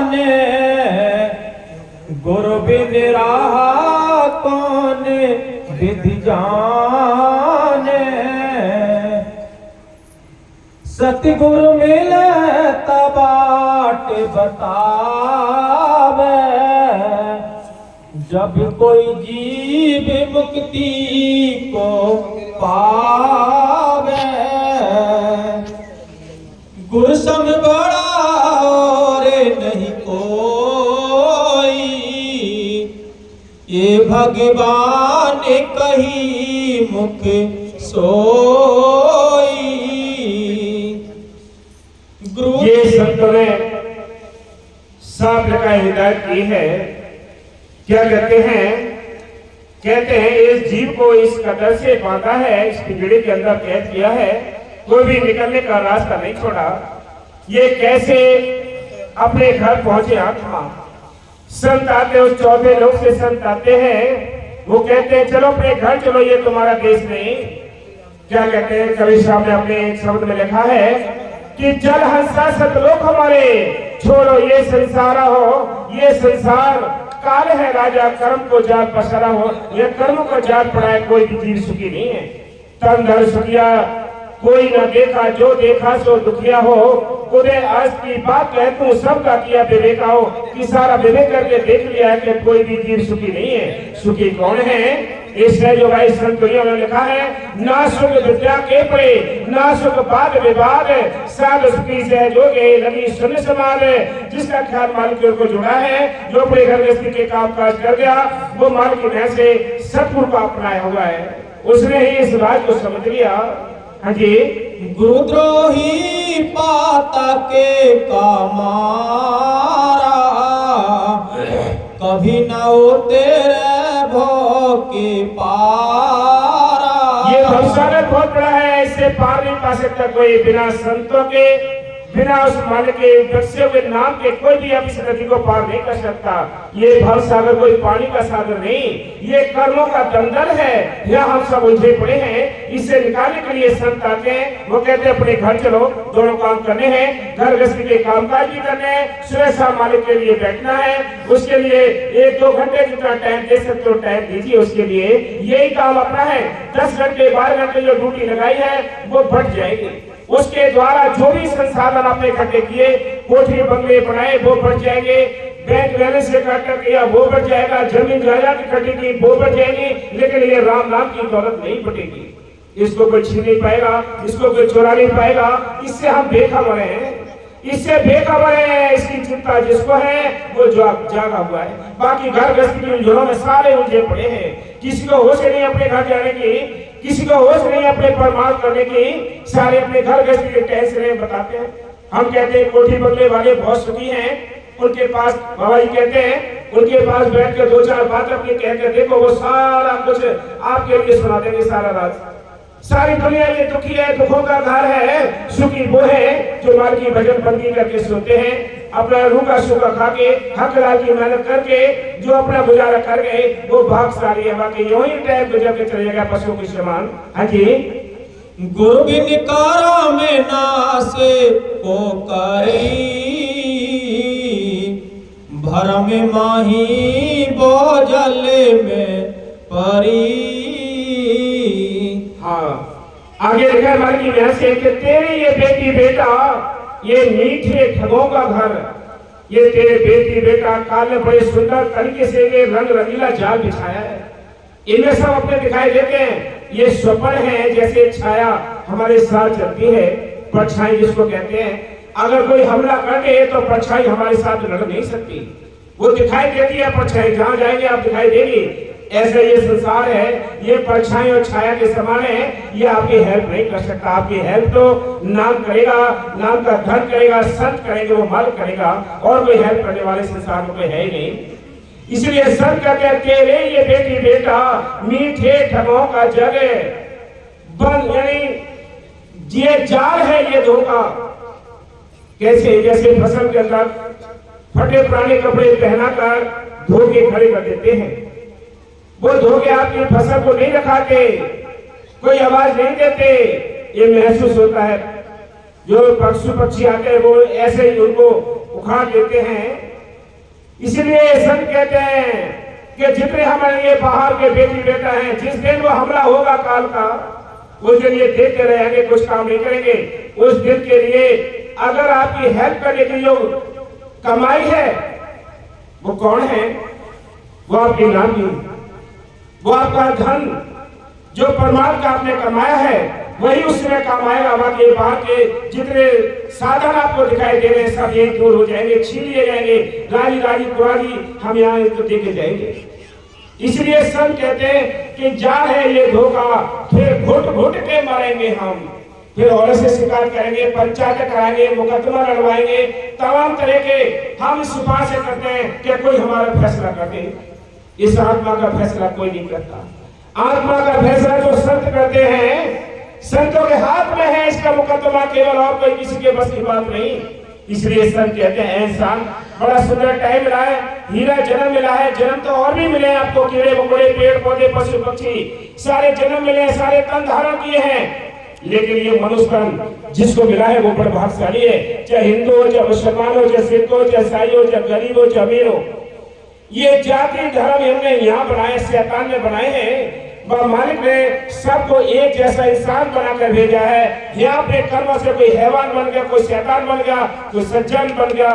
जाने, गुरु बिन राह कौन विधि जाने। सतगुरु मिले तबाट बतावे, जब कोई जीव मुक्ति को पावे। गुरु सम बड़ा और नहीं कोई, ये भगवान कही मुख सोई। गुरु ये संतों ने साफ लिखा हिदायत की है। क्या कहते हैं? कहते हैं इस जीव को इस कदर से बांधा है, इस पिंजड़े के अंदर कैद किया है, कोई भी निकलने का रास्ता नहीं छोड़ा। ये कैसे अपने घर पहुंचे आत्मा? संत आते, उस चौथे लोग से संत आते हैं, वो कहते हैं चलो अपने घर चलो, ये तुम्हारा देश नहीं। क्या कहते हैं? कवि साहब ने अपने एक शब्द में लिखा है कि जल हंसा सतलोक हमारे, छोड़ो ये संसार हो, ये संसार काल है राजा, कर्म को जात पसरा हो। यह कर्म को जात पड़ा है, कोई भी जीव सुखी नहीं है। तन धर सुखिया कोई न देखा, जो देखा सो दुखिया हो। उदय आज की बात कह तू सबका किया विवेका हो, कि सारा विवेक करके देख लिया है कि कोई भी जीव सुखी नहीं है। सुखी कौन है? इसने जो भाई संतों ने लिखा है, ना सुख विद्या के पड़े, ना सुख बात विवाद, साध सुखी सहजोगे लगी सुन समाज। जिसका ख्याल मालिक को जुड़ा है, जो अपने घर गृहस्थी के काम काज कर गया, वो मालिक से सतगुरु को अपनाया हुआ है, उसने ही इस बात को समझ लिया। हाँ जी। गुरुद्रोही पाता के कामारा, कभी न होते रे भो के पारा। ये भवसागर बहुत बड़ा है, इससे पार नहीं पा सकता कोई बिना संतों के, बिना उस मालिक के बख्शे हुए नाम के कोई भी अब इस नदी को पार नहीं कर सकता। ये भवसागर कोई पानी का सागर नहीं, ये कर्मों का दलदल है। यहाँ हम सब उलझे पड़े हैं, इससे निकालने के लिए संत आते हैं। वो कहते हैं अपने घर चलो, दोनों काम करने हैं, घर गृहस्थी के कामकाज भी करने हैं, सुबह शाम मालिक के लिए बैठना है। उसके लिए 1-2 घंटे जितना टाइम दे सकते हो टाइम दीजिए उसके लिए। यही काम अपना है। 10 घंटे 12 घंटे जो ड्यूटी लगाई है वो बढ़ जाएगी। उसके द्वारा जो भी संसाधन आपने इकट्ठे किए, कोठी बंगले बनाए, वो बढ़ जाएंगे। बैंक बैलेंस इकट्ठा किया वो बढ़ जाएगा, जमीन जायदाद इकट्ठी की वो बढ़ जाएगी। लेकिन ये राम नाम की दौलत नहीं बढ़ेगी। इसको कोई छीन नहीं पाएगा, इसको कोई चुरा नहीं पाएगा। इससे हम बेखबर हैं, इससे बेखबर है। इसकी चिंता जिसको है वो जागा हुआ है। बाकी घर गृहस्थी के उलझनों में सारे उलझे पड़े हैं। किसी को होश नहीं अपने घर जाने की, किसी को होश नहीं अपने परमार्थ करने की, सारे अपने घर गृहस्थी के टेंशन बताते हैं। हम कहते हैं कोठी बंगले वाले बहुत सुखी हैं, उनके पास बाबा जी कहते हैं उनके पास बैठ के 2-4 बात अपनी कहकर देखो, वो सारा कुछ आपके लिए सुना देंगे सारा राज। सारी दुनिया ये दुखी है, दुखों का घर है। सुखी वो है जो माल की भजन बंदी करके सोते हैं, अपना रूखा सूखा खा के हक लाल की मेहनत करके जो अपना गुजारा कर गए, वो भाग्यशाली है। बाकी यूं ही टाइम गुजर के चले जाएगा पशु के समान। हाँ जी। गुरु बिन कारा में नासे को करी, भरम माही बोझल में परी। हाँ, आगे लिखा है मालिक की से कि तेरे ये बेटी बेटा, ये मीठे ठगों का घर, ये तेरे बेटी बेटा काल में बड़े सुंदर तरीके से ये रंग रंगीला जाल बिछाया है। इनमें सब अपने दिखाई देते हैं। ये स्वप्न है, जैसे छाया हमारे साथ चलती है, परछाई जिसको कहते हैं। अगर कोई हमला कर दे तो परछाई हमारे साथ लड़ नहीं सकती, वो दिखाई देती है परछाई, जहां जाएंगे आप दिखाई देगी। ऐसे ये संसार है, ये परछाई और छाया के समान है। ये आपकी हेल्प नहीं कर सकता। आपकी हेल्प तो नाम करेगा, नाम का धन करेगा, संत करेंगे, वो माल करेगा, और कोई हेल्प करने वाले संसार में कोई है ही नहीं। इसलिए संत कहते हैं तेरे ये बेटी बेटा मीठे ठगों का जगह बंद, यानी ये जाल है, ये धोखा। कैसे? जैसे फसल के अंदर फटे पुराने कपड़े पहनाकर धोखे खड़े कर देते हैं। वो धोखे आपकी फसल को नहीं रखाते, कोई आवाज नहीं देते, ये महसूस होता है। जो पशु पक्षी आते हैं वो ऐसे ही उनको उखाड़ देते हैं। इसलिए संत कहते हैं कि जितने हमारे ये बाहर के बेटी बेटा हैं, जिस दिन वो हमला होगा काल का, उस दिन ये देखते रहेंगे, कुछ काम नहीं करेंगे। उस दिन के लिए अगर आपकी हेल्प करने की जो कमाई है वो कौन है? वो आपकी नानी, वो आपका धन जो परमात्मा का आपने कमाया है वही उसमें काम आएगा। बाकी बाहर के जितने साधन आपको दिखाई दे रहे हैं सब यही दूर हो जाएंगे, छीन लिए जाएंगे, गाली गाली पुरानी हम यहाँ तो देखे जाएंगे। इसलिए संत कहते हैं कि जा है ये धोखा, फिर घुट घुट के मरेंगे हम, फिर औरत से शिकायत करेंगे, पंचायत कराएंगे, मुकदमा लड़वाएंगे, तमाम तरह के हम इस उपाय से करते हैं कि कोई हमारा फैसला कर दे। इस आत्मा का फैसला कोई नहीं करता। आत्मा का फैसला जो संत करते हैं, संतों के हाथ में है इसका मुकदमा, केवल और कोई किसी के बस की बात नहीं। इसलिए संत कहते हैं इंसान बड़ा सुंदर टाइम मिला है, हीरा जन्म मिला है। जन्म तो और भी मिले हैं आपको, कीड़े मकोड़े पेड़ पौधे पशु पक्षी सारे जन्म मिले हैं, सारे तन धारण किए हैं। लेकिन ये मनुष्य तन जिसको मिला है वो बड़ा भाग्यशाली है। चाहे हिंदू हो, चाहे मुसलमान हो, चाहे सिख हो, चाहे ईसाई हो, चाहे गरीब हो, चाहे अमीर हो, ये जाति धर्म हमने यहाँ बनाए, शैतान ने बनाए हैं। मालिक ने सबको एक जैसा इंसान बनाकर भेजा है। यहाँ पे कर्म से कोई हैवान बन गया, कोई शैतान बन गया, कोई सज्जन बन गया।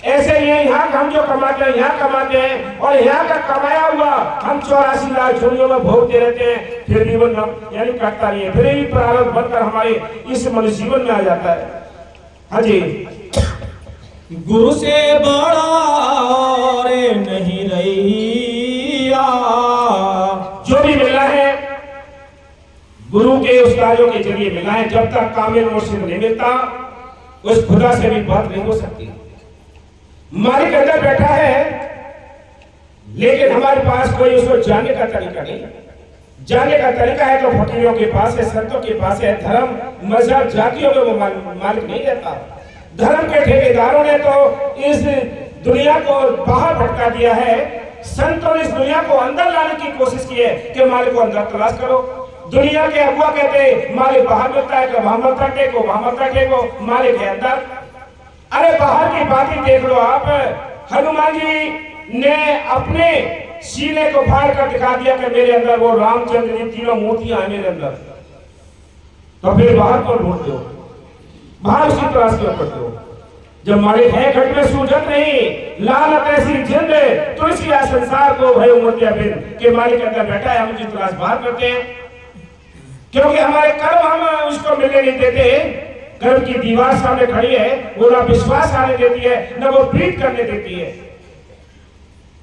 ऐसे ही यहाँ हम जो कमाते हैं यहाँ कमाते हैं, और यहाँ का कमाया हुआ हम 84 लाख झोलियों में भोगते रहते हैं, फिर जीवन यानी कटता नहीं है, फिर भी प्रारंभ बनकर हमारे इस मनुष्य जीवन में आ जाता है। हाँ जी, गुरु से बड़ा और नहीं रहिया। जो भी मिला है गुरु के उस्तादों के जरिए मिला है। जब तक कामिल मुर्शिद नहीं मिलता उस खुदा से भी बात नहीं हो सकती। मालिक अंदर बैठा है लेकिन हमारे पास कोई उसको जानने का तरीका नहीं। जानने का तरीका है तो फकीरों के पास है, संतों के पास है। धर्म मजहब जातियों में वो मालिक नहीं रहता। धर्म के ठेकेदारों ने तो इस दुनिया को बाहर भटका दिया है। संतों ने इस दुनिया को अंदर लाने की कोशिश की है कि मालिक को अंदर तलाश करो। दुनिया के अगुआ कहते हैं मालिक बाहर मिलता है, वहां मत्था टेको, वहां मत्था टेको, मालिक है अंदर। अरे बाहर की बात ही देख लो आप। हनुमान जी ने अपने सीने को फाड़ कर दिखा दिया कि मेरे अंदर वो रामचंद्र जी तीनों मूर्तियां हैं मेरे अंदर। तो फिर बाहर को ढूंढते हो, बाहर उसकी तलाश क्यों करते हो? जब मालिक है घट में सूझत नहीं, लालत ऐसी जिंद तुलसी या संसार को भय उमटिया बिन के मालिक अंदर बैठा है। हम उसकी तलाश बाहर करते हैं क्योंकि हमारे कर्म हम उसको मिलने नहीं देते। कर्म की दीवार सामने खड़ी है, वो ना विश्वास आने देती है ना वो प्रीत करने देती है।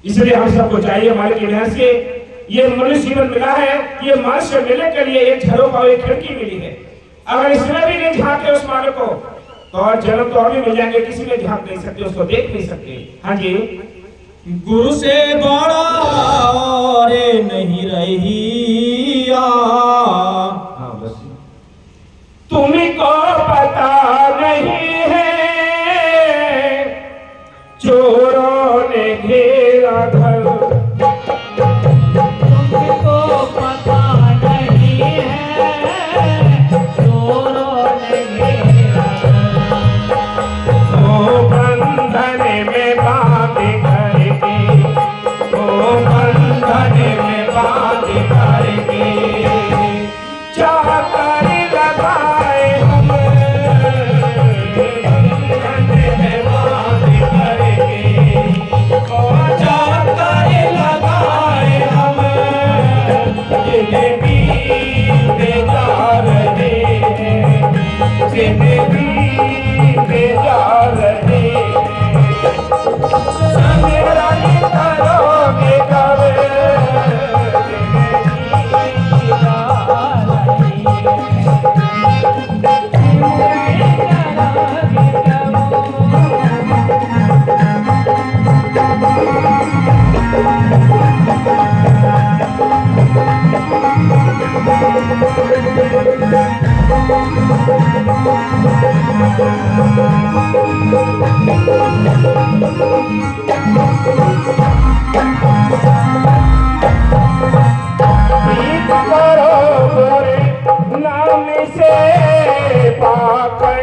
इसलिए हम सबको चाहिए मालिक की मेहर से ये मनुष्य जीवन मिला है, ये मनुष्य मिलने के लिए एक झरोखा और एक खिड़की मिली है। अगर इसमें भी नहीं झांके उस मालिक को तो और जन्म तो और भी मिल जाएंगे, किसी में झांक नहीं सकते, उसको देख नहीं सकते। हाँ जी, गुरु से बड़ा और नहीं रहिया। हाँ बस तुमको पता नहीं है चोरों ने घेरा घर, तुमको पता नहीं है चोरों ने घेरा घर। ओ बंधन में बांध करके, ओ बंधन में बांध करके चाकर लगाए हम, बंधन में बांध करके ओ चाकर लगाए हम, जिन्हें भी बेजार दे, जिन्हें भी बेजार दे, मेरा ही करोगे कब, नाम से पाकर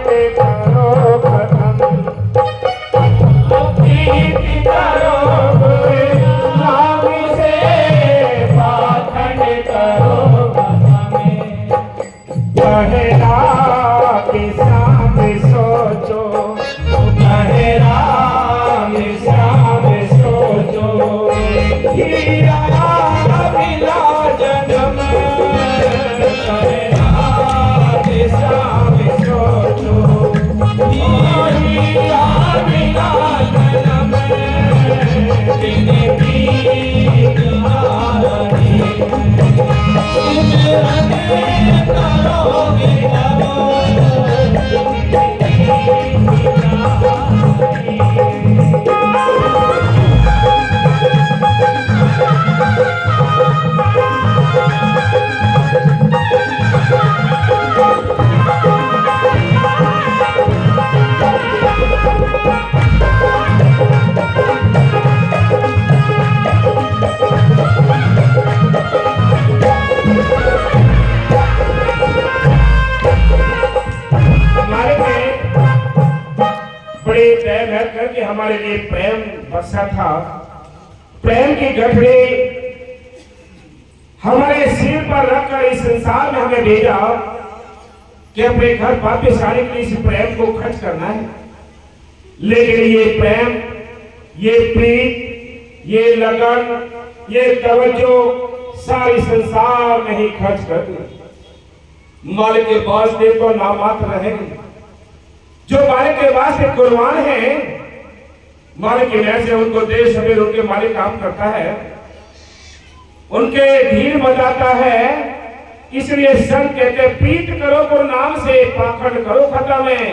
मैं करके हमारे लिए प्रेम बरसा था, प्रेम की गठरी हमारे सिर पर रखकर इस संसार में हमें भेजा कि अपने घर वापस आने के लिए इस प्रेम को खर्च करना है। लेकिन ये प्रेम, ये प्रीत, ये लगन, ये तवज्जो सारी संसार में ही खर्च कर दी। मालिक के वास्ते तो नामात्र रहे, जो मालिक के वास्ते कुर्बान है, मालिक की वजह से उनको देश सवेर उनके मालिक काम करता है, उनके धीर बजाता है। इसलिए संत कहते प्रीत करो गुरु नाम से, पाखंड करो खत्म है।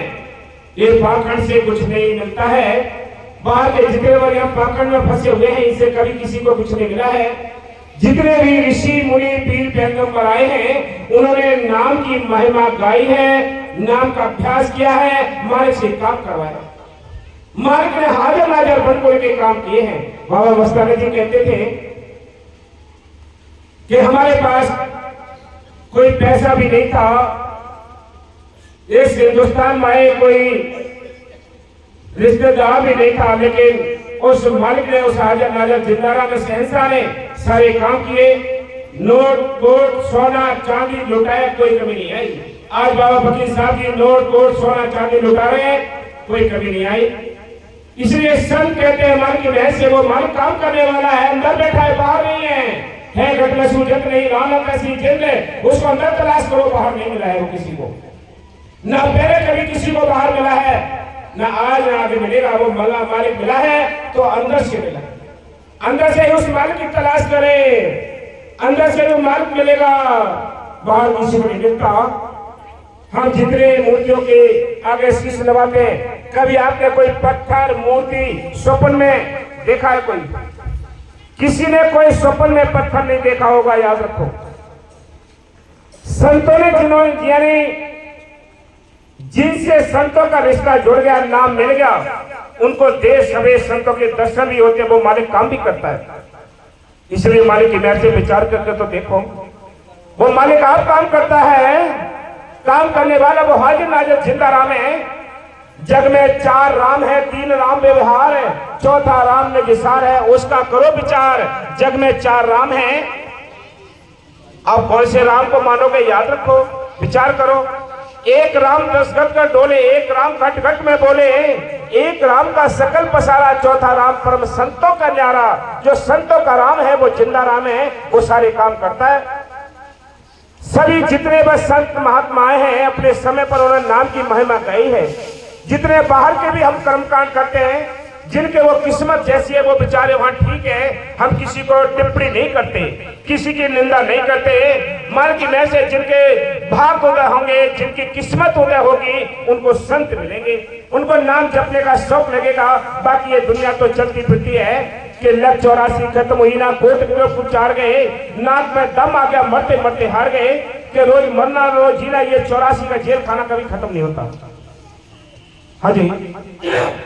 ये पाखंड से कुछ नहीं मिलता है। बाहर के जितने लोग यहाँ पाखंड में फंसे हुए हैं, इनसे कभी किसी को कुछ नहीं मिला है। जितने भी ऋषि मुनि पीर पैगंबर आए हैं, उन्होंने नाम की महिमा गाई है, नाम का अभ्यास किया है, मालिक से काम करवाया। मालिक ने हाजिर नाजर बनकर के काम किए हैं। बाबा मस्ताना जी कहते थे कि हमारे पास कोई पैसा भी नहीं था, इस हिंदुस्तान में कोई रिश्तेदार भी नहीं था, लेकिन उस मालिक ने, उस हाजिर नाजर जिंदारा में शहंशाह ने सारे काम किए। नोट कोट सोना चांदी लुटाया, कोई कमी नहीं आई। आज बाबा फकीर साहब जी नोट कोट सोना चांदी लुटा रहे हैं, कोई कमी नहीं आई। इसलिए संत कहते हैं मालिक की वजह से वो मालिक काम करने वाला है, अंदर बैठा है, बाहर नहीं है घट में सूजत नहीं, राना कैसी जिंद है, उसको अंदर तलाश करो, बाहर नहीं मिला है वो किसी को। ना पहले कभी किसी को बाहर मिला है, ना आज ना आगे मिलेगा। वो मालिक मिला है तो अंदर से मिला, अंदर से ही उस मालिक की तलाश करें, अंदर से वो मालिक मिलेगा, बाहर किसी को नहीं मिलता। हम जितने मूर्तियों के आगे शीश नवाते हैं, कभी आपने कोई पत्थर मूर्ति स्वप्न में देखा है? कोई किसी ने कोई स्वप्न में पत्थर नहीं देखा होगा, याद रखो। संतों ने जिन्होंने यानी जिनसे संतों का रिश्ता जुड़ गया, नाम मिल गया, उनको देश सवेश संतों के दर्शन भी होते हैं, वो मालिक काम भी करता है। इसलिए मालिक की महर से विचार करके तो देखो, वो मालिक आप काम करता है, काम करने वाला वो हाजिर नाजिर जिंदा राम है। जग में 4 राम है, 3 राम व्यवहार है, 4था राम में विसार है, उसका करो विचार। जग में 4 राम है, आप कौन से राम को मानोगे? याद रखो, विचार करो। एक राम 10 गज कर डोले, एक राम घट घट में बोले, एक राम का सकल पसारा, 4था राम परम संतों का न्यारा। जो संतों का राम है वो जिंदा राम है, वो सारे काम करता है। सभी जितने बस संत महात्माएं हैं, अपने समय पर उन्होंने नाम की महिमा गाई है। जितने बाहर के भी हम कर्मकांड करते हैं, जिनके वो किस्मत जैसी है, वो बेचारे वहां ठीक है, हम किसी को टिप्पणी नहीं करते, किसी की निंदा नहीं करते। मन की वजह से जिनके भाग उदय होंगे, जिनकी किस्मत उदय होगी, उनको संत मिलेंगे, उनको नाम जपने का शौक लगेगा। बाकी ये दुनिया तो चलती फिरती है कि लग 84 खत्म हुई ना, कोट के 4 गए, नाक में दम आ गया, मरते मरते हार गए, कि रोज मरना रोज जीना, ये 84 का जेल खाना कभी खत्म नहीं होता। हाँ जी।